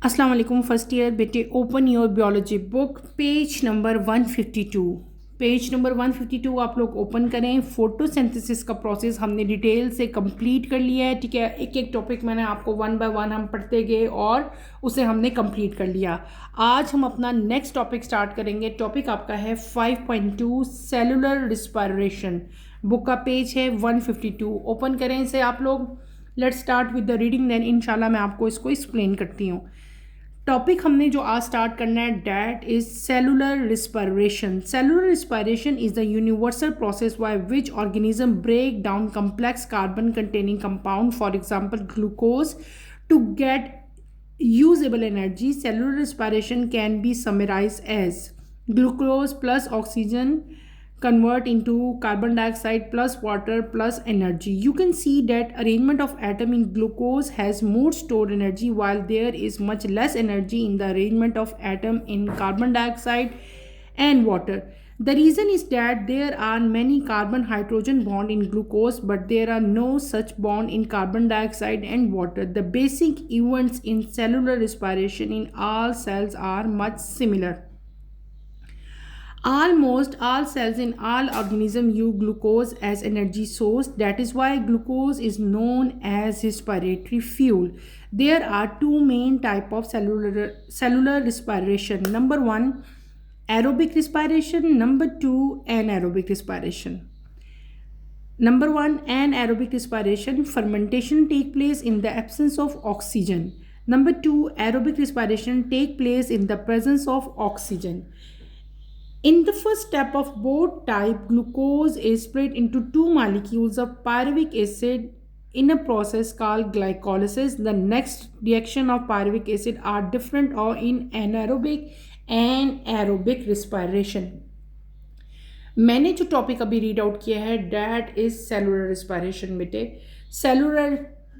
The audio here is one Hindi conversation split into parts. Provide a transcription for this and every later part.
अस्सलाम वालेकुम फर्स्ट ईयर बेटे। Open your biology book, page number 152। Page number 152 आप लोग ओपन करें। फोटोसिंथेसिस का प्रोसेस हमने डिटेल से कंप्लीट कर लिया है, ठीक है। एक एक टॉपिक मैंने आपको वन बाय वन हम पढ़ते गए और उसे हमने कंप्लीट कर लिया। आज हम अपना नेक्स्ट टॉपिक स्टार्ट करेंगे। टॉपिक आपका है 5.2 सेलुलर रिस्पायरेशन। बुक का पेज है 152। ओपन करें इसे आप लोग। Let's start with the reading, then इंशाल्लाह मैं आपको इसको एक्सप्लेन करती हूँ। टॉपिक हमने जो आज स्टार्ट करना है that is cellular respiration. Cellular respiration is the universal process by which organism break down complex carbon containing compound, for example glucose, to get usable energy. Cellular respiration can be summarized as glucose plus oxygen convert into carbon dioxide plus water plus energy. You can see that arrangement of atom in glucose has more stored energy, while there is much less energy in the arrangement of atom in carbon dioxide and water. The reason is that there are many carbon hydrogen bond in glucose, but there are no such bond in carbon dioxide and water. The basic events in cellular respiration in all cells are much similar. Almost all cells in all organisms use glucose as energy source. That is why glucose is known as respiratory fuel. There are two main type of cellular respiration. Number one, aerobic respiration. Number two, anaerobic respiration. Number one, anaerobic respiration. Fermentation take place in the absence of oxygen. Number two, aerobic respiration take place in the presence of oxygen. In the first step of both type, glucose is split into two molecules of pyruvic acid in a process called glycolysis. The next reaction of pyruvic acid are different or in anaerobic and aerobic respiration. मैंने जो टॉपिक अभी रीड आउट किया है डैट इज सेलुलर रिस्पायरेशन बेटे।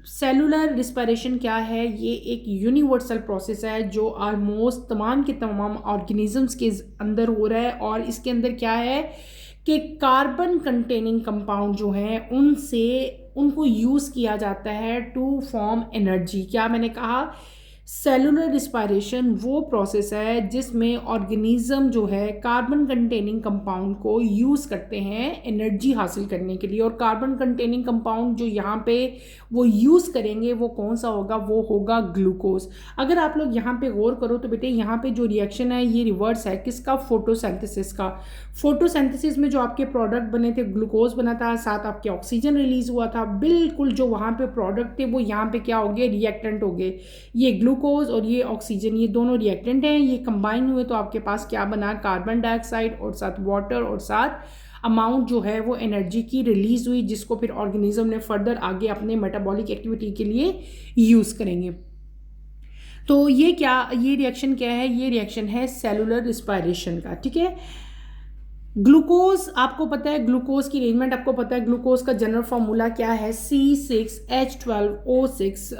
सेलुलर रिस्पायरेशन क्या है? ये एक यूनिवर्सल प्रोसेस है जो ऑलमोस्ट तमाम के तमाम ऑर्गेनिजम्स के अंदर हो रहा है। और इसके अंदर क्या है कि कार्बन कंटेनिंग कंपाउंड जो हैं उनको यूज़ किया जाता है टू फॉर्म एनर्जी। क्या मैंने कहा? सेलुलर रिस्पायरेशन वो प्रोसेस है जिसमें ऑर्गेनिज्म जो है कार्बन कंटेनिंग कंपाउंड को यूज़ करते हैं एनर्जी हासिल करने के लिए। और कार्बन कंटेनिंग कंपाउंड जो यहाँ पे वो यूज़ करेंगे वो कौन सा होगा? वो होगा ग्लूकोज। अगर आप लोग यहाँ पे गौर करो तो बेटे यहाँ पे जो रिएक्शन है ये रिवर्स है किसका? फोटोसिंथेसिस का। फोटोसिंथेसिस में जो आपके प्रोडक्ट बने थे ग्लूकोज बना था, साथ आपके ऑक्सीजन रिलीज हुआ था। बिल्कुल जो वहाँ पे प्रोडक्ट थे वो यहाँ पे क्या हो गए? रिएक्टेंट हो गए। ये ग्लूकोज और ये ऑक्सीजन ये दोनों रिएक्टेंट हैं, ये कंबाइन हुए तो आपके पास क्या बना? कार्बन डाइऑक्साइड और साथ वाटर और साथ अमाउंट जो है वो एनर्जी की रिलीज हुई, जिसको फिर ऑर्गेनिज्म ने फर्दर आगे अपने मेटाबॉलिक एक्टिविटी के लिए यूज़ करेंगे। तो ये रिएक्शन क्या है? ये रिएक्शन है सेलुलर रिस्पायरेशन का, ठीक है। ग्लूकोज आपको पता है, ग्लूकोज की अरेंजमेंट आपको पता है। ग्लूकोज का जनरल फार्मूला क्या है? C6H12O6।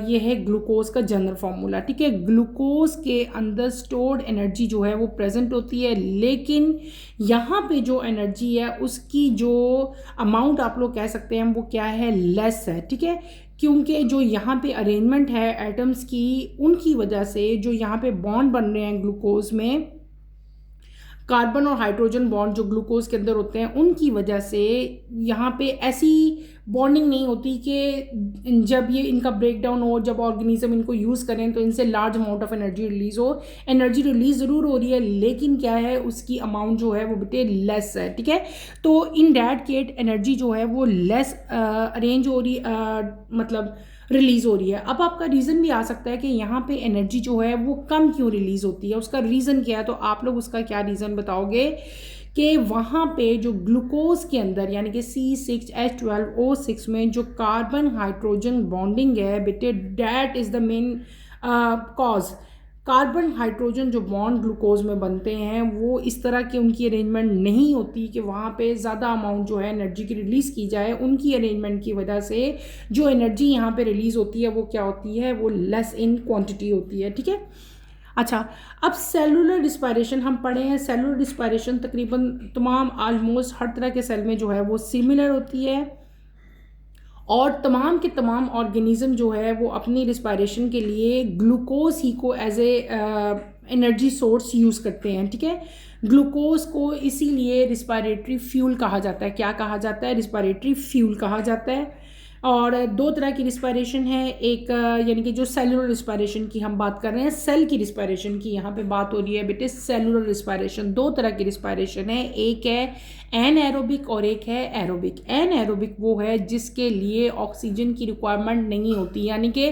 ये है ग्लूकोज का जनरल फार्मूला, ठीक है। ग्लूकोज के अंदर स्टोर्ड एनर्जी जो है वो प्रेजेंट होती है, लेकिन यहाँ पे जो एनर्जी है उसकी जो अमाउंट आप लोग कह सकते हैं वो क्या है? लेस है, ठीक है। क्योंकि जो यहाँ पे अरेंजमेंट है एटम्स की, उनकी वजह से जो यहाँ पे बॉन्ड बन रहे हैं ग्लूकोज में, कार्बन और हाइड्रोजन बॉन्ड जो ग्लूकोज के अंदर होते हैं, उनकी वजह से यहाँ पे ऐसी बॉन्डिंग नहीं होती कि जब ये इनका ब्रेक डाउन हो, जब ऑर्गेनिज्म इनको यूज़ करें तो इनसे large amount of energy release हो। एनर्जी रिलीज़ ज़रूर हो रही है, लेकिन क्या है उसकी अमाउंट जो है वो बेटे लेस है, ठीक है। तो इन डैट केट एनर्जी जो है वो लेस अरेंज हो रही मतलब रिलीज़ हो रही है। अब आपका रीज़न भी आ सकता है कि यहाँ पे एनर्जी जो है वो कम क्यों रिलीज़ होती है, उसका रीज़न क्या है? तो आप लोग उसका क्या रीज़न बताओगे कि वहाँ पे जो ग्लूकोज के अंदर यानी कि C6H12O6 में जो कार्बन हाइड्रोजन बॉन्डिंग है बेटे, that is the main cause. Carbon hydrogen जो बॉन्ड ग्लूकोज में बनते हैं वो इस तरह की उनकी अरेंजमेंट नहीं होती कि वहाँ पे ज़्यादा अमाउंट जो है एनर्जी की रिलीज़ की जाए। उनकी अरेंजमेंट की वजह से जो एनर्जी यहाँ पे रिलीज़ होती है वो क्या होती है? वो लेस इन क्वांटिटी होती है, ठीक है। अच्छा, अब सेलुलर रिस्पायरेशन हम पढ़े हैं। सेलुलर रिस्पायरेशन तकरीबन तमाम ऑलमोस्ट हर तरह के सेल में जो है वो सिमिलर होती है और तमाम के तमाम ऑर्गेनिज्म जो है वो अपनी रिस्पायरेशन के लिए ग्लूकोज ही को as a energy source use करते हैं, ठीक है। ग्लूकोज को इसीलिए रिस्पायरेटरी फ्यूल कहा जाता है। क्या कहा जाता है? रिस्पायरेटरी फ्यूल कहा जाता है। और दो तरह की रिस्पायरेशन है, एक यानी कि जो सेलुलर रिस्पायरेशन की हम बात कर रहे हैं, सेल की रिस्पायरेशन की यहाँ पे बात हो रही है बेटे। सेलुलर रिस्पायरेशन, दो तरह की रिस्पायरेशन है, एक है एनएरोबिक और एक है एरोबिक। एनएरोबिक वो है जिसके लिए ऑक्सीजन की रिक्वायरमेंट नहीं होती, यानी कि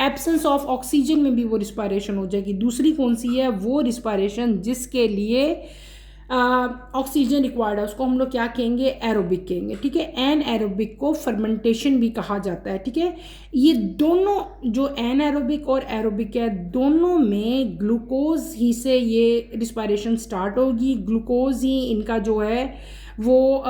एब्सेंस ऑफ ऑक्सीजन में भी वो रिस्पायरेशन हो जाएगी। दूसरी कौन सी है? वो रिस्पायरेशन जिसके लिए ऑक्सीजन रिक्वायर्ड है, उसको हम लोग क्या कहेंगे? एरोबिक कहेंगे, ठीक है। एन एरोबिक को फर्मेंटेशन भी कहा जाता है, ठीक है। ये दोनों जो एन एरोबिक और एरोबिक है, दोनों में ग्लूकोज ही से ये रिस्पायरेशन स्टार्ट होगी। ग्लूकोज ही इनका जो है वो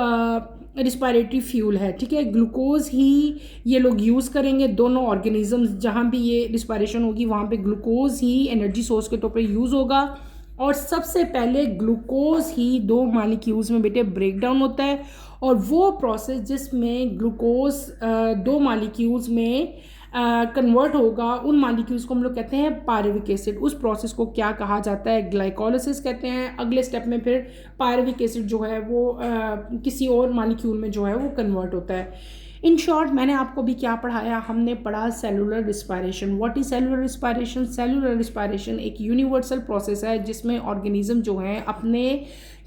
रिस्पायरेटरी फ्यूल है, ठीक है। ग्लूकोज ही ये लोग यूज़ करेंगे। दोनों ऑर्गेनिजम्स जहाँ भी ये रिस्पायरेशन होगी वहाँ पे ग्लूकोज ही एनर्जी सोर्स के तौर पे यूज़ होगा। और सबसे पहले ग्लूकोज ही दो मालिक्यूल्स में बेटे ब्रेक डाउन होता है, और वो प्रोसेस जिसमें ग्लूकोज दो मालिक्यूल्स में कन्वर्ट होगा, उन मालिक्यूल्स को हम लोग कहते हैं पायरुविक एसिड। उस प्रोसेस को क्या कहा जाता है? ग्लाइकोलिसिस कहते हैं। अगले स्टेप में फिर पायरुविक एसिड जो है वो किसी और मालिक्यूल में जो है वो कन्वर्ट होता है। इन शॉर्ट मैंने आपको भी क्या पढ़ाया? हमने पढ़ा cellular respiration. What is cellular respiration? Cellular respiration एक यूनिवर्सल प्रोसेस है जिसमें ऑर्गेनिज्म जो हैं अपने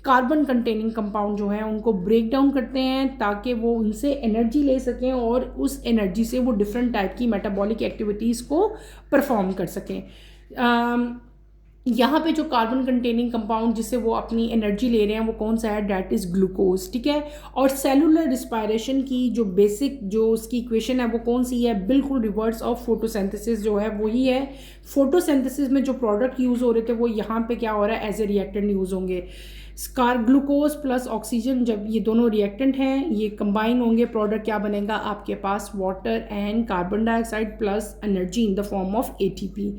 कार्बन कंटेनिंग कंपाउंड जो हैं उनको ब्रेक डाउन करते हैं ताकि वो उनसे एनर्जी ले सकें और उस एनर्जी से वो डिफरेंट टाइप की मेटाबॉलिक एक्टिविटीज़ को परफॉर्म कर सकें। यहाँ पे जो कार्बन कंटेनिंग कंपाउंड जिससे वो अपनी एनर्जी ले रहे हैं वो कौन सा है? डैट इज़ ग्लूकोज, ठीक है। और सेलुलर रिस्पायरेशन की जो बेसिक जो उसकी इक्वेशन है वो कौन सी है? बिल्कुल रिवर्स ऑफ फोटोसिंथेसिस जो है वही है। फोटोसिंथेसिस में जो प्रोडक्ट यूज़ हो रहे थे वो यहाँ पे क्या हो रहा है? एज ए रिएक्टेंट यूज़ होंगे। ग्लूकोज प्लस ऑक्सीजन जब ये दोनों रिएक्टेंट हैं ये कंबाइन होंगे, प्रोडक्ट क्या बनेगा आपके पास? Water and carbon dioxide plus energy in the form of ATP.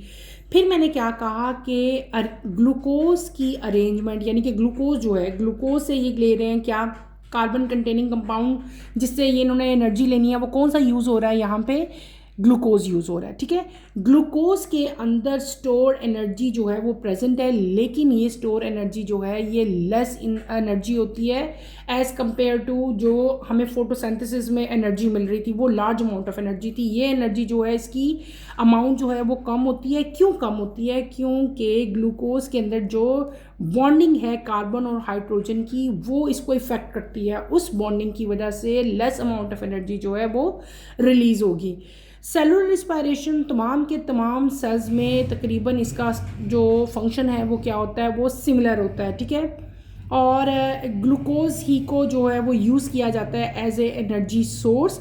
फिर मैंने क्या कहा कि ग्लूकोज की अरेंजमेंट, यानी कि ग्लूकोज जो है, ग्लूकोज से ये ले रहे हैं क्या? कार्बन कंटेनिंग कंपाउंड जिससे ये इन्होंने एनर्जी लेनी है, वो कौन सा यूज़ हो रहा है यहाँ पे? ग्लूकोज यूज़ हो रहा है, ठीक है। ग्लूकोज के अंदर स्टोर एनर्जी जो है वो प्रेजेंट है, लेकिन ये स्टोर एनर्जी जो है ये लेस इन एनर्जी होती है एज़ कंपेयर टू जो हमें फोटोसिंथेसिस में एनर्जी मिल रही थी, वो लार्ज अमाउंट ऑफ एनर्जी थी। ये एनर्जी जो है इसकी अमाउंट जो है वो कम होती है। क्यों कम होती है? क्योंकि ग्लूकोज के अंदर जो बॉन्डिंग है कार्बन और हाइड्रोजन की वो इसको इफेक्ट करती है। उस बॉन्डिंग की वजह से लेस अमाउंट ऑफ एनर्जी जो है वो रिलीज़ होगी। सेलुलर रिस्पायरेशन तमाम के तमाम सेल्स में तकरीबन इसका जो फंक्शन है वो क्या होता है? वो सिमिलर होता है, ठीक है। और ग्लूकोज ही को जो है वो यूज़ किया जाता है एज ए एनर्जी सोर्स,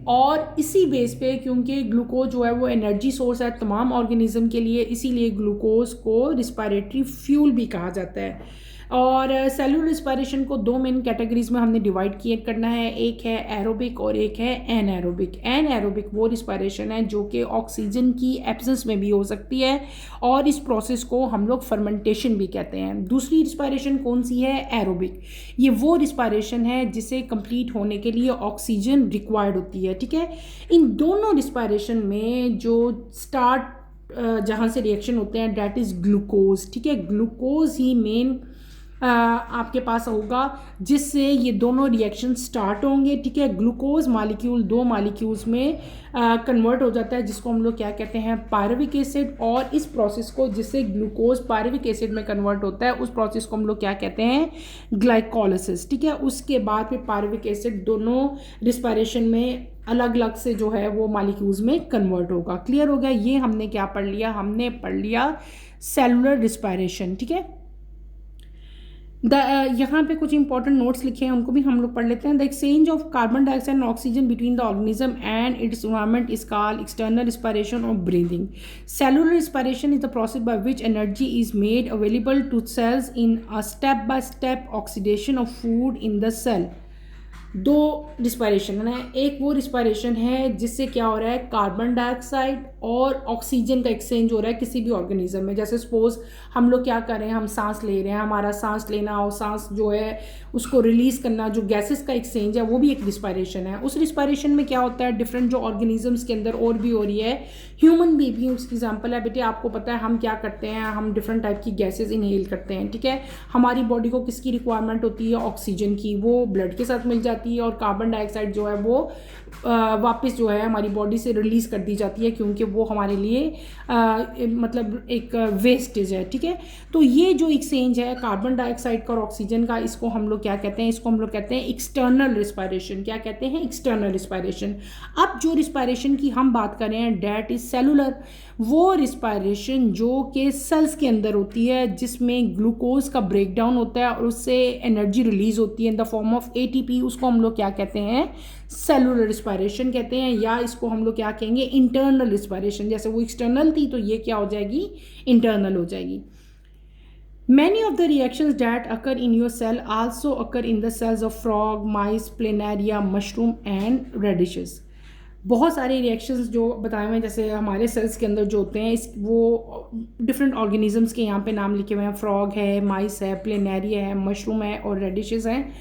और इसी बेस पे क्योंकि ग्लूकोज जो है वो एनर्जी सोर्स है तमाम ऑर्गेनिज्म के लिए, इसीलिए ग्लूकोज को रिस्पायरेटरी फ्यूल भी कहा जाता है। और सेलुलर रिस्पायरेशन को दो मेन कैटेगरीज में हमने डिवाइड किए करना है, एक है एरोबिक और एक है एनएरोबिक। एनएरोबिक वो रिस्पायरेशन है जो कि ऑक्सीजन की एब्सेंस में भी हो सकती है, और इस प्रोसेस को हम लोग फर्मेंटेशन भी कहते हैं। दूसरी रिस्पायरेशन कौन सी है? एरोबिक। ये वो रिस्पायरेशन है जिसे कंप्लीट होने के लिए ऑक्सीजन रिक्वायर्ड होती है, ठीक है। इन दोनों रिस्पायरेशन में जो स्टार्ट जहाँ से रिएक्शन होते हैं डैट इज़ ग्लूकोज, ठीक है। ग्लूकोज ही मेन आपके पास होगा जिससे ये दोनों रिएक्शन स्टार्ट होंगे, ठीक है। ग्लूकोज मालिक्यूल दो मालिक्यूल्स में कन्वर्ट हो जाता है जिसको हम लोग क्या कहते हैं? Pyruvic acid. और इस प्रोसेस को जिससे ग्लूकोज पायरुविक एसिड में कन्वर्ट होता है उस प्रोसेस को हम लोग क्या कहते हैं? ग्लाइकोलिसिस, ठीक है। उसके बाद फिर पायरुविक एसिड दोनों रिस्पायरेशन में अलग अलग से जो है वो मालिक्यूल्स में कन्वर्ट होगा। क्लियर हो गया? ये हमने क्या पढ़ लिया? हमने पढ़ लिया सेलुलर रिस्पायरेशन, ठीक है। यहाँ पे कुछ इंपॉर्टेंट नोट्स लिखे हैं उनको भी हम लोग पढ़ लेते हैं। The exchange of carbon dioxide and oxygen between the organism and its environment is called external respiration और breathing. Cellular respiration is the process by which energy is made available to cells in a step by step oxidation of food in the cell. दो रिस्पायरेशन है, एक वो रिस्पायरेशन है जिससे क्या हो रहा है, कार्बन डाइऑक्साइड और ऑक्सीजन का एक्सचेंज हो रहा है किसी भी ऑर्गेनिज्म में। जैसे सपोज हम लोग क्या कर रहे हैं, हम सांस ले रहे हैं, हमारा सांस लेना और सांस जो है उसको रिलीज़ करना, जो गैसेस का एक्सचेंज है वो भी एक रिस्पायरेशन है। उस रिस्पायरेशन में क्या होता है, डिफरेंट जो ऑर्गेनिजम्स के अंदर और भी हो रही है, ह्यूमन भी उसकी एग्जाम्पल है बेटे। आपको पता है हम क्या करते हैं, हम डिफरेंट टाइप की गैसेज इनहेल करते हैं, ठीक है। हमारी बॉडी को किसकी रिक्वायरमेंट होती है, ऑक्सीजन की, वो ब्लड के साथ मिल जाती है, और कार्बन डाइऑक्साइड जो है वो वापस जो है हमारी बॉडी से रिलीज़ कर दी जाती है, क्योंकि वो हमारे लिए मतलब एक वेस्टेज है, ठीक है। तो ये जो एक्सचेंज है कार्बन डाइऑक्साइड का और ऑक्सीजन का, इसको हम लोग क्या कहते हैं, इसको हम लोग कहते हैं एक्सटर्नल रिस्पायरेशन। क्या कहते हैं, एक्सटर्नल रिस्पायरेशन। अब जो रिस्पायरेशन की हम बात कर रहे हैं, डैट इज सेलुलर। वो रिस्पायरेशन जो कि सेल्स के अंदर होती है, जिसमें ग्लूकोज का ब्रेकडाउन होता है और उससे एनर्जी रिलीज होती है इन द फॉर्म ऑफ एटीपी, उसको हम लोग क्या कहते हैं, सेलुलर रिस्पायरेशन कहते हैं, या इसको हम लोग क्या कहेंगे, इंटरनल रिस्पायरेशन। जैसे वो एक्सटर्नल थी तो ये क्या हो जाएगी, इंटरनल हो जाएगी। Many of the reactions that occur in your cell also occur in the cells of frog, mice, planaria, mushroom and radishes. बहुत सारे रिएक्शंस जो बताए हुए हैं, जैसे हमारे सेल्स के अंदर जो होते हैं, इस वो डिफरेंट ऑर्गेनिजम्स के यहाँ पे नाम लिखे हुए हैं, फ्रॉग है, माइस है, प्लेनेरिया है, मशरूम है और रेडिशेस हैं,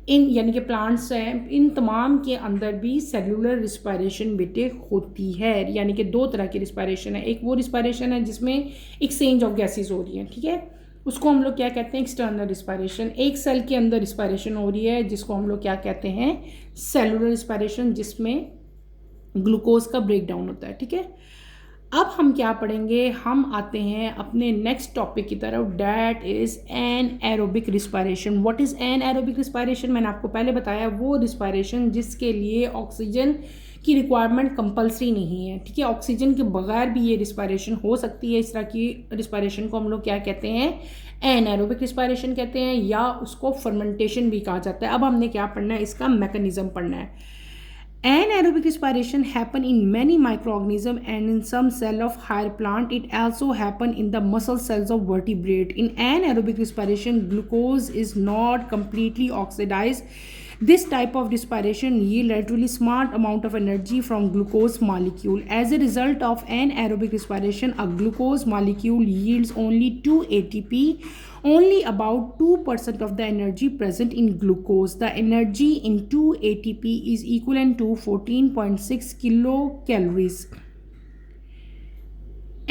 इन यानी कि प्लांट्स हैं। इन तमाम के अंदर भी सेलुलर रिस्पायरेशन बेटे होती है। यानी कि दो तरह की रिस्पायरेशन है, एक वो रिस्पायरेशन है जिसमें एक्सचेंज ऑफ गैसेज हो रही हैं, ठीक है, उसको हम लोग क्या कहते हैं, एक्सटर्नल रिस्पायरेशन। एक सेल के अंदर रिस्पायरेशन हो रही है जिसको हम लोग क्या कहते हैं, सेलुलर रिस्पायरेशन, जिसमें ग्लूकोज का ब्रेकडाउन होता है, ठीक है। अब हम क्या पढ़ेंगे, हम आते हैं अपने नेक्स्ट टॉपिक की तरफ, that is an aerobic respiration. What is an aerobic respiration, मैंने आपको पहले बताया, वो रिस्पायरेशन जिसके लिए ऑक्सीजन की रिक्वायरमेंट कंपलसरी नहीं है, ठीक है। ऑक्सीजन के बगैर भी ये रिस्पायरेशन हो सकती है। इस तरह की रिस्पायरेशन को हम लोग क्या कहते हैं, एनएरोबिक रिस्पायरेशन कहते हैं, या उसको फर्मेंटेशन भी कहा जाता है। अब हमने क्या पढ़ना है, इसका मैकेनिज्म पढ़ना है। Anaerobic respiration happen in many microorganisms and in some cell of higher plant. It also happen in the muscle cells of vertebrate. In anaerobic respiration, glucose is not completely oxidized. This type of respiration yield relatively small amount of energy from glucose molecule. As a result of anaerobic respiration, a glucose molecule yields only 2 ATP. Only about 2% of the energy present in glucose. The energy in 2 ATP is equivalent to 14.6 kilocalories.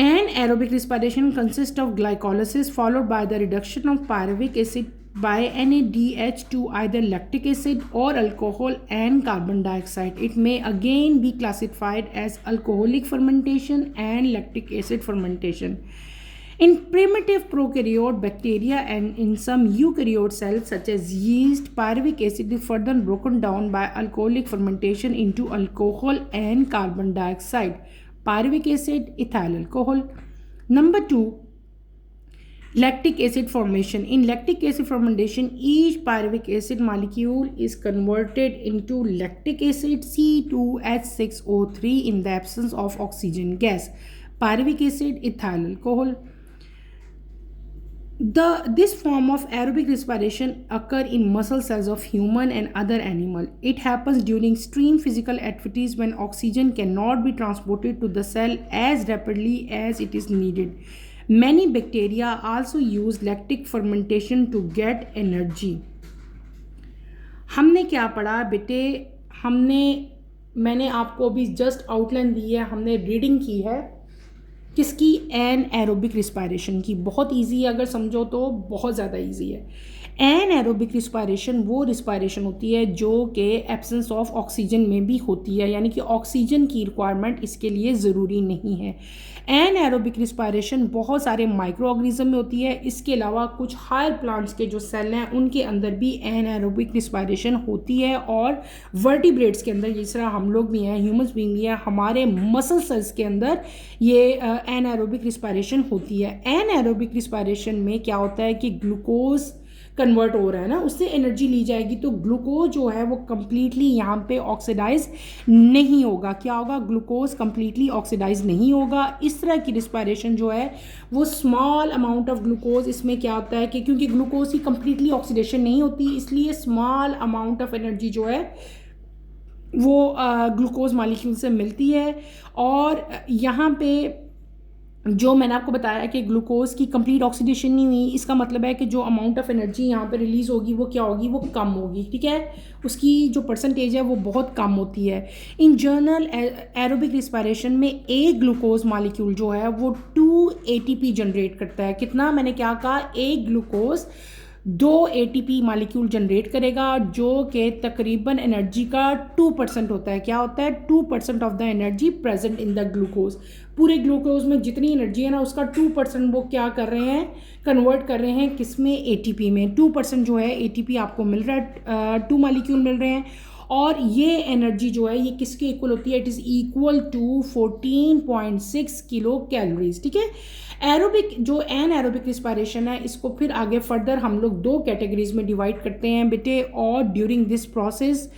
Anaerobic respiration consists of glycolysis followed by the reduction of pyruvic acid by NADH to either lactic acid or alcohol and carbon dioxide. It may again be classified as alcoholic fermentation and lactic acid fermentation. In primitive prokaryote bacteria and in some eukaryote cells such as yeast, pyruvic acid is further broken down by alcoholic fermentation into alcohol and carbon dioxide. Pyruvic acid, ethyl alcohol. Number 2, lactic acid formation. In lactic acid fermentation, each pyruvic acid molecule is converted into lactic acid C2H6O3 in the absence of oxygen gas. Pyruvic acid, ethyl alcohol. This form of aerobic respiration occur in muscle cells of human and other animal. It happens during extreme physical activities when oxygen cannot be transported to the cell as rapidly as it is needed. Many bacteria also use lactic fermentation to get energy. हमने क्या पढ़ा बेटे, मैंने आपको अभी जस्ट आउटलाइन दी है, हमने रीडिंग की है किसकी, एन एरोबिक रिस्पायरेशन की। बहुत इजी है, अगर समझो तो बहुत ज़्यादा इजी है। एन एरोबिक रिस्पायरेशन वो रिस्पायरेशन होती है जो कि एब्सेंस ऑफ ऑक्सीजन में भी होती है, यानी कि ऑक्सीजन की रिक्वायरमेंट इसके लिए ज़रूरी नहीं है। एन एरोबिक रिस्पायरेशन बहुत सारे माइक्रो ऑर्गेनिज्म में होती है। इसके अलावा कुछ हायर प्लांट्स के जो सेल हैं उनके अंदर भी एन एरोबिक रिस्पायरेशन होती है, और वर्टिब्रेट्स के अंदर, जिस तरह हम लोग भी हैं, ह्यूमंस बीइंग भी हैं, हमारे मसल सेल्स के अंदर ये एन एरोबिक रिस्पायरेशन होती है। एन एरोबिक रिस्पायरेशन में क्या होता है कि ग्लूकोज कन्वर्ट हो रहा है ना, उससे एनर्जी ली जाएगी, तो ग्लूकोज जो है वो कम्प्लीटली यहाँ पे ऑक्सीडाइज नहीं होगा। क्या होगा? ग्लूकोज कम्प्लीटली ऑक्सीडाइज नहीं होगा। इस तरह की रिस्पायरेशन जो है वो स्मॉल अमाउंट ऑफ ग्लूकोज, इसमें क्या होता है कि क्योंकि ग्लूकोज की कम्प्लीटली ऑक्सीडेशन नहीं होती, इसलिए स्मॉल अमाउंट ऑफ एनर्जी जो है वो ग्लूकोज मॉलिक्यूल से मिलती है। और यहाँ पे जो मैंने आपको बताया कि ग्लूकोज की कंप्लीट ऑक्सीडेशन नहीं हुई, इसका मतलब है कि जो अमाउंट ऑफ एनर्जी यहाँ पे रिलीज़ होगी वो क्या होगी? वो कम होगी, ठीक है। उसकी जो परसेंटेज है वो बहुत कम होती है। इन जनरल एरोबिक रिस्पायरेशन में एक ग्लूकोज मॉलिक्यूल जो है वो 2 ATP जनरेट करता है। कितना? मैंने क्या कहा? एक ग्लूकोज 2 ATP मॉलिक्यूल जनरेट करेगा, जो कि तकरीबन एनर्जी का 2% होता है। क्या होता है? 2% of the energy present in the glucose. पूरे ग्लूकोज में जितनी एनर्जी है ना, उसका 2% वो क्या कर रहे हैं? कन्वर्ट कर रहे हैं किस में? ATP में। 2% जो है ATP आपको मिल रहा है, 2 मॉलिक्यूल मिल रहे हैं। और ये एनर्जी जो है ये किसके इक्वल होती है? It is equal to 14.6 kilo calories, ठीक है। एरोबिक जो एन एरोबिक रिस्पायरेशन है, इसको फिर आगे फर्दर हम लोग 2 कैटेगरीज में डिवाइड करते हैं बेटे। और ड्यूरिंग दिस प्रोसेस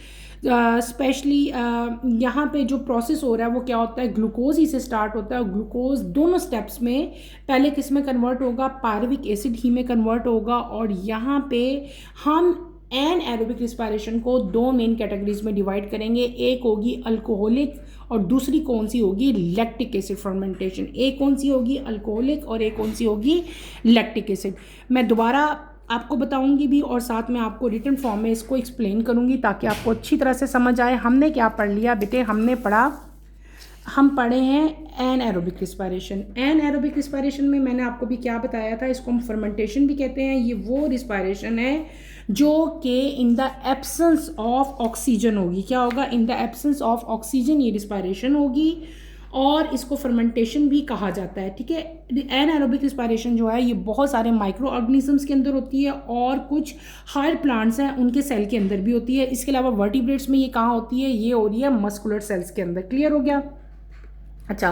स्पेशली यहाँ पे जो प्रोसेस हो रहा है वो क्या होता है? ग्लूकोज ही से स्टार्ट होता है। ग्लूकोज दोनों स्टेप्स में पहले किस में कन्वर्ट होगा? पायरुविक एसिड ही में कन्वर्ट होगा। और यहाँ पे हम एन एरोबिक रिस्पायरेशन को 2 मेन कैटेगरीज में डिवाइड करेंगे। एक होगी अल्कोहलिक और दूसरी कौन सी होगी? Lactic acid fermentation. एक कौन सी होगी? अल्कोहलिक, और एक कौन सी होगी? Lactic acid. मैं दोबारा आपको बताऊंगी भी और साथ में आपको रिटन फॉर्म में इसको एक्सप्लेन करूंगी ताकि आपको अच्छी तरह से समझ आए। हमने क्या पढ़ लिया बेटे? हम पढ़े हैं anaerobic respiration. Anaerobic respiration में मैंने आपको भी क्या बताया था? इसको हम फर्मेंटेशन भी कहते हैं। ये वो रिस्पायरेशन है जो कि in the absence of oxygen होगी। क्या होगा? In the absence of oxygen ये रिस्पायरेशन होगी, और इसको फर्मेंटेशन भी कहा जाता है, ठीक है। एन एरोबिक रिस्पायरेशन जो है ये बहुत सारे माइक्रो ऑर्गेनिजम्स के अंदर होती है और कुछ हायर प्लांट्स हैं उनके सेल के अंदर भी होती है। इसके अलावा वर्टिब्रेट्स में ये कहाँ होती है? ये हो रही है मस्कुलर सेल्स के अंदर। क्लियर हो गया? अच्छा,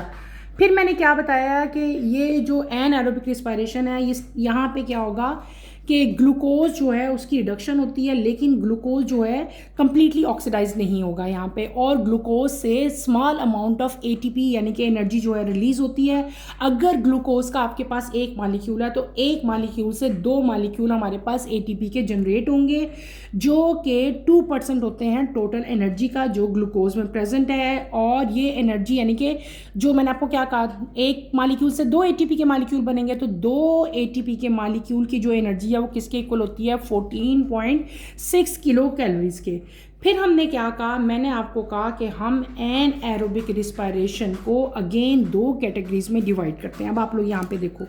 फिर मैंने क्या बताया कि ये जो एन एरोबिक रिस्पायरेशन है, यहाँ पे क्या होगा कि ग्लूकोज जो है उसकी रिडक्शन होती है, लेकिन ग्लूकोज जो है कम्प्लीटली ऑक्सीडाइज नहीं होगा यहाँ पे, और ग्लूकोज से स्मॉल अमाउंट ऑफ ATP यानी कि एनर्जी जो है रिलीज होती है। अगर ग्लूकोज का आपके पास एक मॉलिक्यूल है तो एक मॉलिक्यूल से 2 मॉलिक्यूल हमारे पास ATP के जनरेट होंगे, जो कि 2% होते हैं टोटल एनर्जी का जो ग्लूकोज में प्रेजेंट है। और ये एनर्जी यानी कि जो मैंने आपको क्या कहा, एक मॉलिक्यूल से 2 ATP के मॉलिक्यूल बनेंगे, तो 2 ATP के मॉलिक्यूल की जो एनर्जी है वो किसके इक्वल होती है? 14.6 किलो कैलोरीज के। फिर हमने क्या कहा? मैंने आपको कहा कि हम एन एरोबिक रिस्पायरेशन को अगेन 2 कैटेगरीज में डिवाइड करते हैं। अब आप लोग यहाँ पे देखो,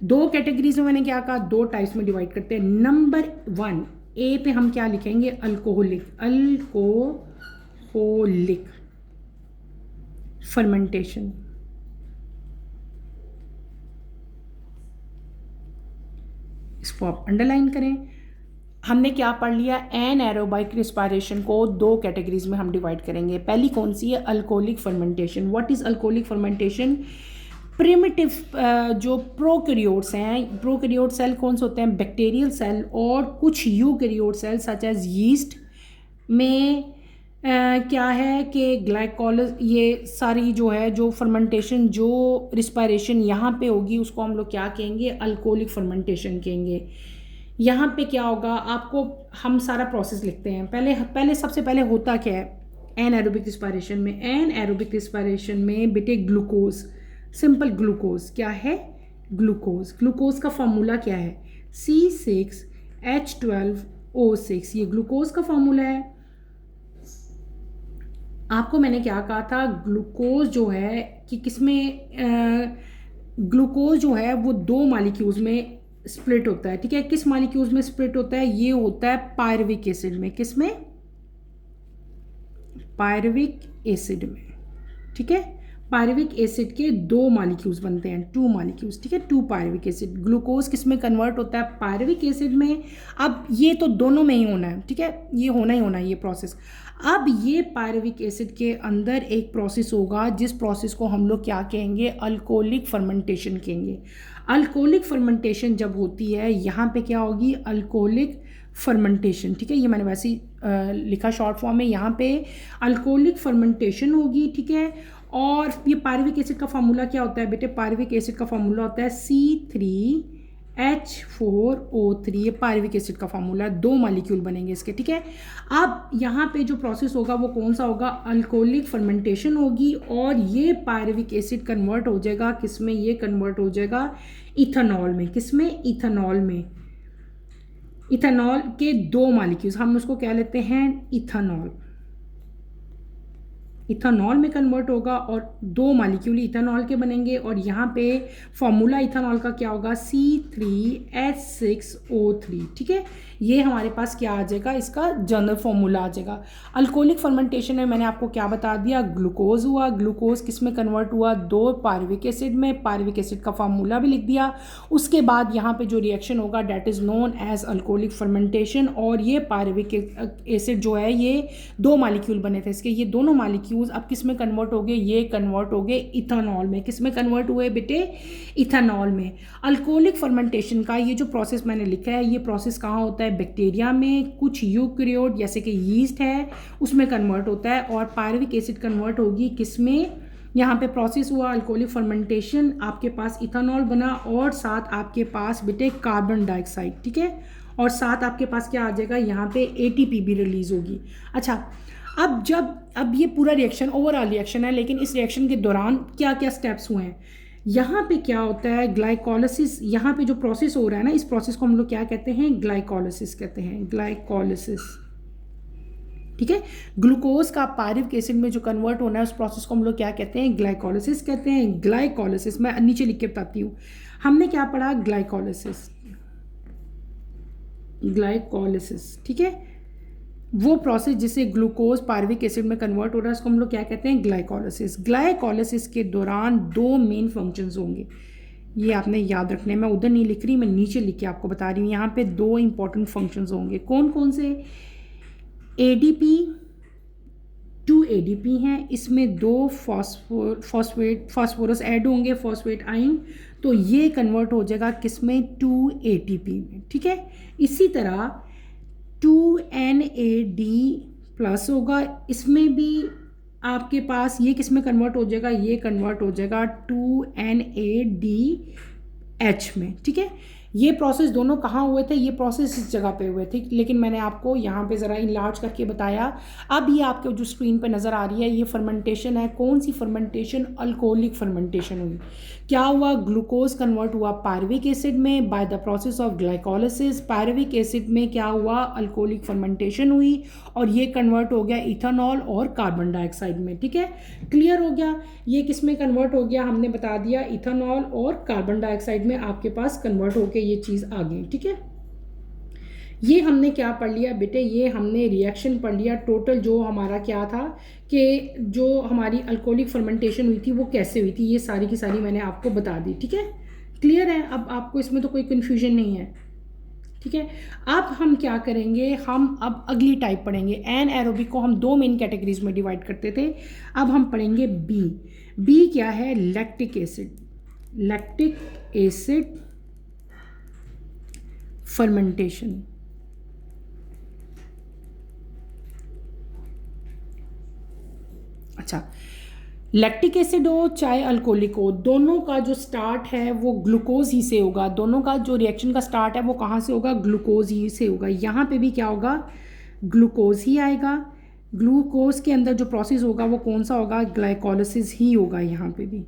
2 कैटेगरीज में मैंने क्या कहा? 2 टाइप्स में डिवाइड करते हैं। नंबर 1 ए पे हम क्या लिखेंगे? Alcoholic fermentation. इसको आप अंडरलाइन करें। हमने क्या पढ़ लिया? एन एरोबिक रिस्पायरेशन को 2 कैटेगरीज में हम डिवाइड करेंगे। पहली कौन सी है? Alcoholic fermentation. What is alcoholic fermentation? Primitive जो प्रोकैरियोट्स हैं, प्रोकैरियोट सेल कौन से होते हैं? बैक्टीरियल सेल और कुछ eukaryote cell such as yeast में क्या है कि ग्लाइकोलिस, ये सारी जो है जो फर्मेंटेशन जो रिस्पायरेशन यहाँ पे होगी उसको हम लोग क्या कहेंगे? अल्कोहलिक फर्मेंटेशन कहेंगे। यहाँ पे क्या होगा? आपको हम सारा प्रोसेस लिखते हैं। पहले सबसे पहले होता क्या है एन एरोबिक रिस्पायरेशन में? एन एरोबिक रिस्पायरेशन में बेटे ग्लूकोज, सिंपल ग्लूकोज क्या है? ग्लूकोज का फार्मूला क्या है? C6H12O6। ये ग्लूकोज का फार्मूला है। आपको मैंने क्या कहा था? ग्लूकोज जो है कि किसमें ग्लूकोज जो है वो 2 मॉलिक्यूल्स में स्प्लिट होता है, ठीक है। किस मॉलिक्यूल्स में स्प्लिट होता है? ये होता है पायरुविक एसिड में। किस में? पायरुविक एसिड में, ठीक है। पायरुविक एसिड के 2 मॉलिक्यूल्स बनते हैं, 2 मॉलिक्यूल्स, ठीक है, 2 पायरुविक एसिड। ग्लूकोज किस में कन्वर्ट होता है? पायरुविक एसिड में। अब ये तो दोनों में ही होना है, ठीक है, ये होना ही होना है ये प्रोसेस। अब ये पायरुविक एसिड के अंदर एक प्रोसेस होगा जिस प्रोसेस को हम लोग क्या कहेंगे? अल्कोहलिक फर्मेंटेशन कहेंगे। अल्कोहलिक फर्मेंटेशन जब होती है, यहाँ पे क्या होगी? अल्कोहलिक फर्मेंटेशन, ठीक है, ये मैंने वैसे ही लिखा शॉर्ट फॉर्म में। यहाँ पे अल्कोहलिक फर्मेंटेशन होगी, ठीक है। और ये पायरुविक एसिड का फार्मूला क्या होता है बेटे? पायरुविक एसिड का फार्मूला होता है C3H4O3। ये पायरुविक एसिड का फार्मूला, 2 मॉलिक्यूल बनेंगे इसके, ठीक है। अब यहाँ पे जो प्रोसेस होगा वो कौन सा होगा? अल्कोहलिक फर्मेंटेशन होगी, और ये पायरुविक एसिड कन्वर्ट हो जाएगा किस में? ये कन्वर्ट हो जाएगा इथेनॉल में। किस में? इथेनॉल में। इथेनॉल के 2 मॉलिक्यूल्स, हम उसको क्या लेते हैं? इथेनॉल। इथेनॉल में कन्वर्ट होगा और 2 मॉलिक्यूल इथेनॉल के बनेंगे, और यहाँ पे फॉर्मूला इथेनॉल का क्या होगा? C3H6O3, ठीक है। ये हमारे पास क्या आ जाएगा? इसका जनरल फॉर्मूला आ जाएगा। अल्कोहलिक फर्मेंटेशन में मैंने आपको क्या बता दिया? ग्लूकोज हुआ। ग्लूकोज किस में कन्वर्ट हुआ? 2 पायरुविक एसिड में। पायरुविक एसिड का फार्मूला भी लिख दिया। उसके बाद यहाँ पे जो रिएक्शन होगा that is known as alcoholic fermentation, और ये पायरुविक एसिड जो है ये 2 मॉलिक्यूल बने थे इसके, ये दोनों मॉलिक्यूल्स अब किस में कन्वर्ट हो गए? ये कन्वर्ट हो गए इथेनॉल में। किस में कन्वर्ट हुए बेटे? इथेनॉल में। अल्कोहलिक फर्मेंटेशन का ये जो प्रोसेस मैंने लिखा है, ये प्रोसेस कहाँ होता है? बैक्टीरिया में। कुछ यूकैरियोट जैसे कि यीस्ट है उसमें कन्वर्ट होता है, और पायरुविक एसिड कन्वर्ट होगी किस में? यहाँ पे प्रोसेस हुआ अल्कोहलिक फर्मेंटेशन, आपके पास इथेनॉल बना, और साथ आपके पास बेटे कार्बन डाइऑक्साइड, ठीक है, और साथ आपके पास क्या आ जाएगा? यहाँ पे ATP भी रिलीज होगी। अच्छा, अब ये पूरा रिएक्शन ओवरऑल रिएक्शन है, लेकिन इस रिएक्शन के दौरान क्या क्या स्टेप्स हुए हैं? यहाँ पे क्या होता है? ग्लाइकोलिसिस। यहाँ पे जो प्रोसेस हो रहा है ना, इस प्रोसेस को हम लोग क्या कहते हैं? ग्लाइकोलिसिस कहते हैं, ग्लाइकोलिसिस, ठीक है। ग्लूकोज का पायरुविक एसिड में जो कन्वर्ट होना है उस प्रोसेस को हम लोग क्या कहते हैं? ग्लाइकोलिसिस कहते हैं। ग्लाइकोलिसिस मैं नीचे लिख के बताती हूँ। हमने क्या पढ़ा? ग्लाइकोलिसिस, ग्लाइकोलिसिस, ठीक है। वो प्रोसेस जिसे ग्लूकोज पायरुविक एसिड में कन्वर्ट हो रहा है उसको हम लोग क्या कहते हैं? ग्लाइकोलिसिस। ग्लाइकोलिसिस के दौरान 2 मेन फंक्शंस होंगे, ये आपने याद रखने। मैं उधर नहीं लिख रही, मैं नीचे लिख के आपको बता रही हूँ। यहाँ पे 2 इंपॉर्टेंट फंक्शंस होंगे। कौन कौन से? ADP, 2 ADP हैं, इसमें 2 फास्फोरस ऐड होंगे, फॉस्फेट आयन, तो ये कन्वर्ट हो जाएगा किस में? 2 ATP में, ठीक है। इसी तरह 2 NAD प्लस होगा, इसमें भी आपके पास ये किस में कन्वर्ट हो जाएगा? ये कन्वर्ट हो जाएगा 2 NADH में, ठीक है। ये प्रोसेस दोनों कहाँ हुए थे? ये प्रोसेस इस जगह पे हुए थे, लेकिन मैंने आपको यहाँ पे ज़रा इनलार्ज करके बताया। अब ये आपके जो स्क्रीन पे नज़र आ रही है ये फर्मेंटेशन है। कौन सी फर्मेंटेशन? अल्कोहलिक फर्मेंटेशन हुई। क्या हुआ? ग्लूकोज कन्वर्ट हुआ पायरुविक एसिड में by the process of glycolysis. Pyruvic acid में क्या हुआ? अल्कोहलिक फर्मेंटेशन हुई, और ये कन्वर्ट हो गया इथेनॉल और कार्बन डाइऑक्साइड में, ठीक है। क्लियर हो गया? ये किस में कन्वर्ट हो गया? हमने बता दिया इथेनॉल और कार्बन डाइऑक्साइड में आपके पास कन्वर्ट होकर ये चीज़ आ गई, ठीक है। ये हमने क्या पढ़ लिया बेटे? ये हमने रिएक्शन पढ़ लिया। टोटल जो हमारा क्या था कि जो हमारी अल्कोहलिक फर्मेंटेशन हुई थी वो कैसे हुई थी, ये सारी की सारी मैंने आपको बता दी, ठीक है। क्लियर है? अब आपको इसमें तो कोई कन्फ्यूजन नहीं है, ठीक है। अब हम क्या करेंगे? हम अब अगली टाइप पढ़ेंगे। एनएरोबिक को हम 2 मेन कैटेगरीज में डिवाइड करते थे, अब हम पढ़ेंगे बी क्या है? Lactic acid. Lactic acid fermentation. अच्छा, लैक्टिक एसिड हो चाहे अल्कोहलिक हो, दोनों का जो स्टार्ट है वो ग्लूकोज ही से होगा। दोनों का जो रिएक्शन का स्टार्ट है वो कहाँ से होगा? ग्लूकोज ही से होगा। यहाँ पे भी क्या होगा? ग्लूकोज ही आएगा। ग्लूकोज के अंदर जो प्रोसेस होगा वो कौन सा होगा? ग्लाइकोलिसिस ही होगा यहाँ पे भी।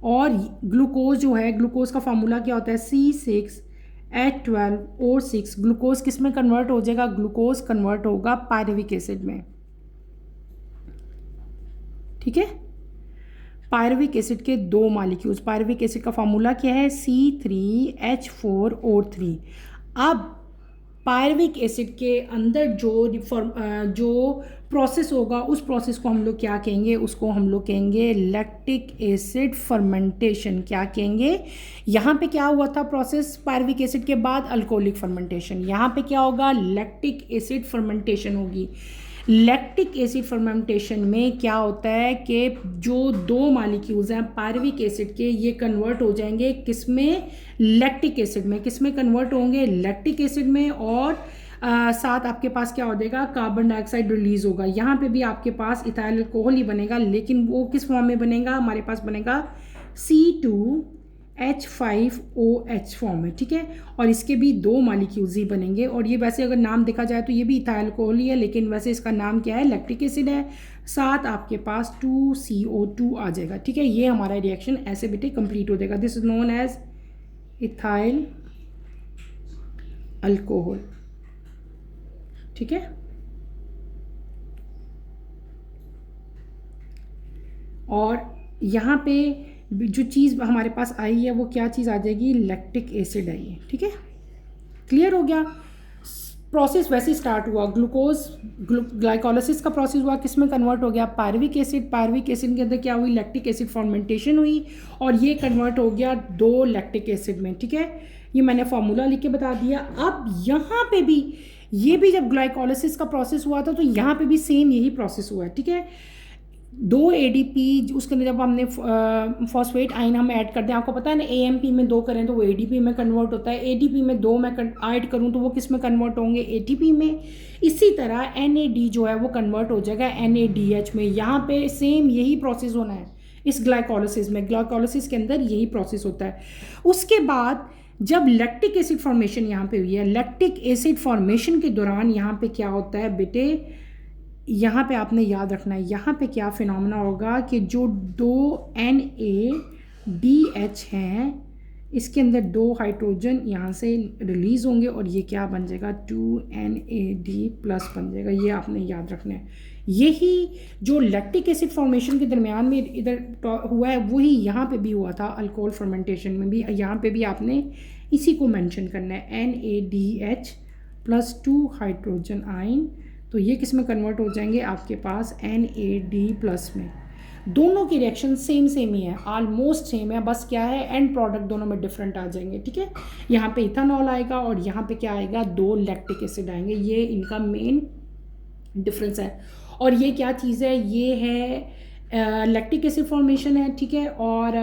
और ग्लूकोज जो है, ग्लूकोज का फार्मूला क्या होता है? C6H12O6। ग्लूकोज किस में कन्वर्ट हो जाएगा? ग्लूकोज कन्वर्ट होगा पायरुविक एसिड में, ठीक है। पायरुविक एसिड के 2 मॉलिक्यूल्स। पायरुविक एसिड का फार्मूला क्या है? C3H4O3। अब पायरविक एसिड के अंदर जो प्रोसेस होगा उस प्रोसेस को हम लोग क्या कहेंगे, उसको हम लोग कहेंगे लैक्टिक एसिड फर्मेंटेशन। क्या कहेंगे, यहाँ पे क्या हुआ था प्रोसेस पायरविक एसिड के बाद अल्कोहलिक फर्मेंटेशन, यहाँ पे क्या होगा लैक्टिक एसिड फर्मेंटेशन होगी। लैक्टिक एसिड फर्मेंटेशन में क्या होता है कि जो दो मालिक्यूल्स हैं पायरविक एसिड के, ये कन्वर्ट हो जाएंगे किस में, लैक्टिक एसिड में। किस में कन्वर्ट होंगे, लैक्टिक एसिड में। और साथ आपके पास क्या हो जाएगा, कार्बन डाइऑक्साइड रिलीज होगा। यहाँ पे भी आपके पास इथाइल अल्कोहल ही बनेगा, लेकिन वो किस फॉर्म में बनेगा, हमारे पास बनेगा C2H5OH फॉर्म में, ठीक है। और इसके भी दो मालिक्यूल्स ही बनेंगे। और ये वैसे अगर नाम देखा जाए तो ये भी इथाइल अल्कोहल ही है, लेकिन वैसे इसका नाम क्या है, लैक्टिक एसिड है। साथ आपके पास 2CO2 आ जाएगा, ठीक है। ये हमारा रिएक्शन ऐसे बेटे कंप्लीट हो जाएगा। This is known as ethyl alcohol, ठीक है। और यहाँ पे जो चीज़ हमारे पास आई है वो क्या चीज़ आ जाएगी, लैक्टिक एसिड आई है, ठीक है। क्लियर हो गया। प्रोसेस वैसे स्टार्ट हुआ, ग्लाइकोलाइसिस का प्रोसेस हुआ, किस में कन्वर्ट हो गया, पायरविक एसिड। पायरविक एसिड के अंदर क्या हुई, लैक्टिक एसिड फॉर्मेंटेशन हुई और ये कन्वर्ट हो गया दो लैक्टिक एसिड में, ठीक है। ये मैंने फार्मूला लिख के बता दिया। अब यहाँ पे भी ये भी जब ग्लाइकोलाइसिस का प्रोसेस हुआ था तो यहाँ पे भी सेम यही प्रोसेस हुआ है, ठीक है। दो ADP उसके अंदर जब हमने फॉस्फेट आयन हम ऐड करते हैं, आपको पता है ना, AMP में 2 करें तो वो ADP में कन्वर्ट होता है, ADP में 2 मैं ऐड करूँ तो वो किस में कन्वर्ट होंगे, ATP में। इसी तरह NAD जो है वो कन्वर्ट हो जाएगा NADH में। यहाँ पे सेम यही प्रोसेस होना है इस ग्लाइकोलाइसिस में। ग्लाइकोलाइसिस के अंदर यही प्रोसेस होता है। उसके बाद जब लैक्टिक एसिड फॉर्मेशन यहाँ पे हुई है, लैक्टिक एसिड फॉर्मेशन के दौरान यहाँ पे क्या होता है बेटे, यहाँ पे आपने याद रखना है, यहाँ पे क्या फिनोमेना होगा कि जो दो NADH हैं इसके अंदर 2 हाइड्रोजन यहाँ से रिलीज़ होंगे और ये क्या बन जाएगा, 2NAD+ बन जाएगा। ये आपने याद रखना है। यही जो लैक्टिक एसिड फॉर्मेशन के दरमियान में इधर हुआ है वही यहाँ पे भी हुआ था, अल्कोहल फर्मेंटेशन में भी। यहाँ पे भी आपने इसी को मेंशन करना है, NADH+2 हाइड्रोजन आयन। तो ये किस में कन्वर्ट हो जाएंगे, आपके पास NAD+ में। दोनों की रिएक्शन सेम ही है, ऑलमोस्ट सेम है, बस क्या है एंड प्रोडक्ट दोनों में डिफरेंट आ जाएंगे, ठीक है। यहाँ पे इथेनॉल आएगा और यहाँ पे क्या आएगा, 2 लैक्टिक एसिड आएंगे। ये इनका मेन डिफरेंस है। और ये क्या चीज़ है, ये है लैक्टिक एसिड फॉर्मेशन है, ठीक है। और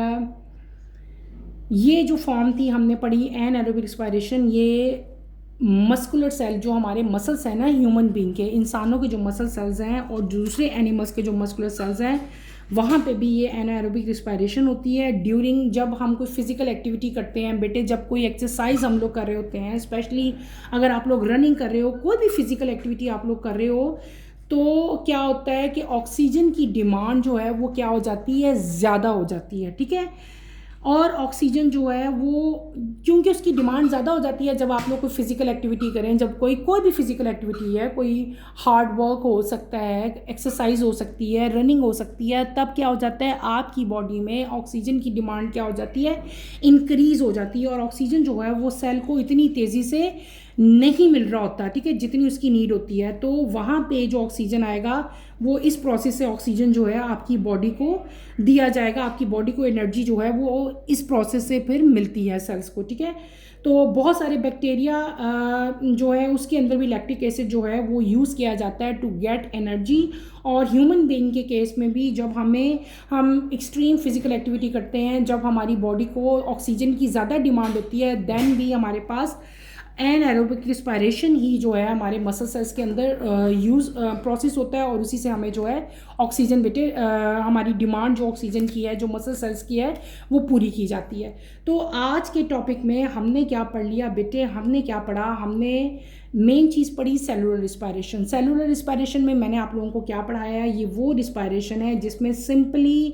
ये जो फॉर्म थी हमने पढ़ी एनाएरोबिक रिस्पायरेशन, ये मस्कुलर सेल जो हमारे मसल्स हैं ना ह्यूमन बीइंग के, इंसानों के जो मसल सेल्स हैं और दूसरे एनिमल्स के जो मस्कुलर सेल्स हैं, वहाँ पे भी ये एनाएरोबिक रिस्पायरेशन होती है ड्यूरिंग जब हम कोई फिजिकल एक्टिविटी करते हैं बेटे। जब कोई एक्सरसाइज हम लोग कर रहे होते हैं, स्पेशली अगर आप लोग रनिंग कर रहे हो, कोई भी फिजिकल एक्टिविटी आप लोग कर रहे हो, तो क्या होता है कि ऑक्सीजन की डिमांड जो है वो क्या हो जाती है, ज़्यादा हो जाती है, ठीक है। और ऑक्सीजन जो है वो क्योंकि उसकी डिमांड ज़्यादा हो जाती है जब आप लोग कोई फिजिकल एक्टिविटी करें, जब कोई भी फिजिकल एक्टिविटी है, कोई हार्ड वर्क हो सकता है, एक्सरसाइज हो सकती है, रनिंग हो सकती है, तब क्या हो जाता है आपकी बॉडी में ऑक्सीजन की डिमांड क्या हो जाती है, इंक्रीज़ हो जाती है। और ऑक्सीजन जो है वो सेल को इतनी तेज़ी से नहीं मिल रहा होता, ठीक है, जितनी उसकी नीड होती है। तो वहाँ पे जो ऑक्सीजन आएगा वो इस प्रोसेस से ऑक्सीजन जो है आपकी बॉडी को दिया जाएगा, आपकी बॉडी को एनर्जी जो है वो इस प्रोसेस से फिर मिलती है सेल्स को, ठीक है। तो बहुत सारे बैक्टीरिया जो है उसके अंदर भी लैक्टिक एसिड जो है वो यूज़ किया जाता है टू गेट एनर्जी। और ह्यूमन बीइंग के केस में भी जब हम एक्सट्रीम फिजिकल एक्टिविटी करते हैं, जब हमारी बॉडी को ऑक्सीजन की ज़्यादा डिमांड होती है, देन भी हमारे पास एनाएरोबिक रिस्पायरेशन ही जो है हमारे मसल सेल्स के अंदर प्रोसेस होता है और उसी से हमें जो है ऑक्सीजन बेटे हमारी डिमांड जो ऑक्सीजन की है, जो मसल सेल्स की है, वो पूरी की जाती है। तो आज के टॉपिक में हमने क्या पढ़ लिया बेटे, हमने क्या पढ़ा, हमने मेन चीज़ पढ़ी सेलुलर रिस्पायरेशन। सेलुलर रिस्पायरेशन में मैंने आप लोगों को क्या पढ़ाया है, ये वो रिस्पायरेशन है जिसमें सिंपली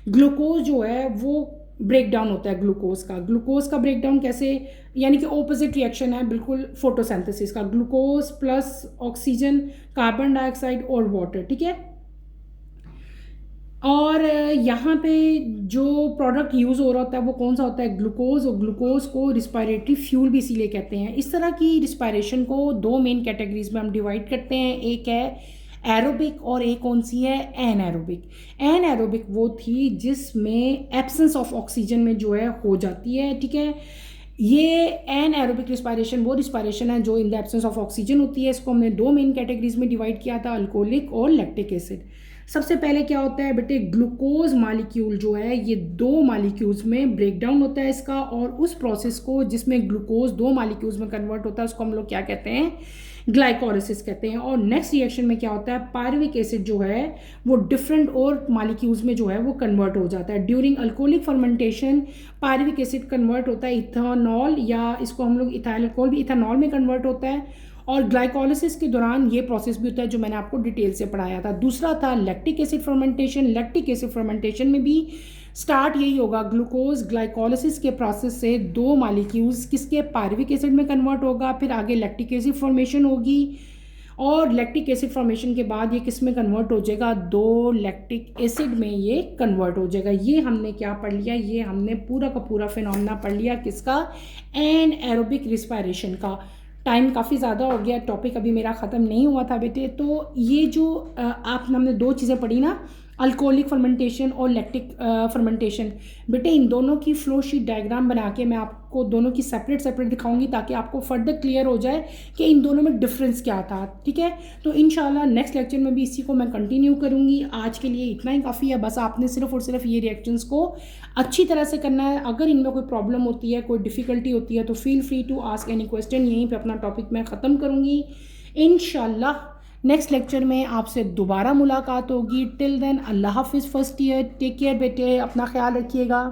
ग्लूकोज जो है वो ब्रेक डाउन होता है। ग्लूकोज का ब्रेक डाउन कैसे, यानी कि ऑपोजिट रिएक्शन है बिल्कुल फोटोसिंथेसिस का, glucose plus oxygen, carbon dioxide और वाटर, ठीक है। और यहाँ पे जो प्रोडक्ट यूज़ हो रहा होता है वो कौन सा होता है, ग्लूकोज। और ग्लूकोज को रिस्पायरेटरी फ्यूल भी इसीलिए कहते हैं। इस तरह की रिस्पायरेशन को दो मेन कैटेगरीज में हम डिवाइड करते हैं, एक है एरोबिक और एक कौन सी है, एनएरोबिक। एनएरोबिक वो थी जिसमें एब्सेंस ऑफ ऑक्सीजन में जो है हो जाती है, ठीक है। ये एनएरोबिक रिस्पायरेशन वो रिस्पायरेशन है जो in the absence of oxygen होती है। इसको हमने दो मेन कैटेगरीज में डिवाइड किया था, अल्कोहलिक और लैक्टिक एसिड। सबसे पहले क्या होता है बेटे, ग्लूकोज मालिक्यूल जो है ये दो मालिक्यूल्स में ब्रेक डाउन होता है इसका, और उस प्रोसेस को जिसमें ग्लूकोज दो मालिक्यूल्स में कन्वर्ट होता है उसको हम लोग क्या कहते हैं, ग्लाइकोलिसिस कहते हैं। और नेक्स्ट रिएक्शन में क्या होता है, पायरुविक एसिड जो है वो डिफरेंट और मालिक्यूल्स में जो है वो कन्वर्ट हो जाता है। During alcoholic fermentation pyruvic acid convert होता है इथेनॉल, या इसको हम लोग इथाइल अल्कोहल भी इथेनॉल में कन्वर्ट होता है। और ग्लाइकोलिसिस के दौरान ये प्रोसेस भी होता है जो मैंने आपको डिटेल से पढ़ाया था। दूसरा था lactic acid fermentation. Lactic acid fermentation में भी स्टार्ट यही होगा, ग्लूकोज ग्लाइकोलिसिस के प्रोसेस से दो मालिक्यूल्स किसके, पायरुविक एसिड में कन्वर्ट होगा, फिर आगे लैक्टिक एसिड फॉर्मेशन होगी, और लैक्टिक एसिड फॉर्मेशन के बाद ये किस में कन्वर्ट हो जाएगा, दो लैक्टिक एसिड में ये कन्वर्ट हो जाएगा। ये हमने क्या पढ़ लिया, ये हमने पूरा का पूरा फिनोमेना पढ़ लिया किसका, एनएरोबिक रिस्पायरेशन का। टाइम काफ़ी ज़्यादा हो गया, टॉपिक अभी मेरा ख़त्म नहीं हुआ था बेटे। तो ये जो आप हमने दो चीज़ें पढ़ी ना, अल्कोहलिक फर्मेंटेशन और लैक्टिक फर्मेंटेशन, बेटे इन दोनों की फ्लो शीट डायग्राम बना के मैं आपको दोनों की सेपरेट सेपरेट दिखाऊंगी ताकि आपको फर्दर क्लियर हो जाए कि इन दोनों में डिफरेंस क्या था, ठीक है। तो इंशाल्लाह नेक्स्ट लेक्चर में भी इसी को मैं कंटिन्यू करूँगी। आज के लिए इतना ही काफ़ी है, बस आपने सिर्फ और सिर्फ ये रिएक्शंस को अच्छी तरह से करना है। अगर इनमें कोई प्रॉब्लम होती है, कोई डिफ़िकल्टी होती है तो feel free to ask any question. यहीं पर अपना टॉपिक मैं ख़त्म करूँगी इंशाल्लाह। नेक्स्ट लेक्चर में आपसे दोबारा मुलाकात होगी। टिल देन अल्लाह हाफिज़ फर्स्ट ईयर, टेक केयर बेटे, अपना ख्याल रखिएगा।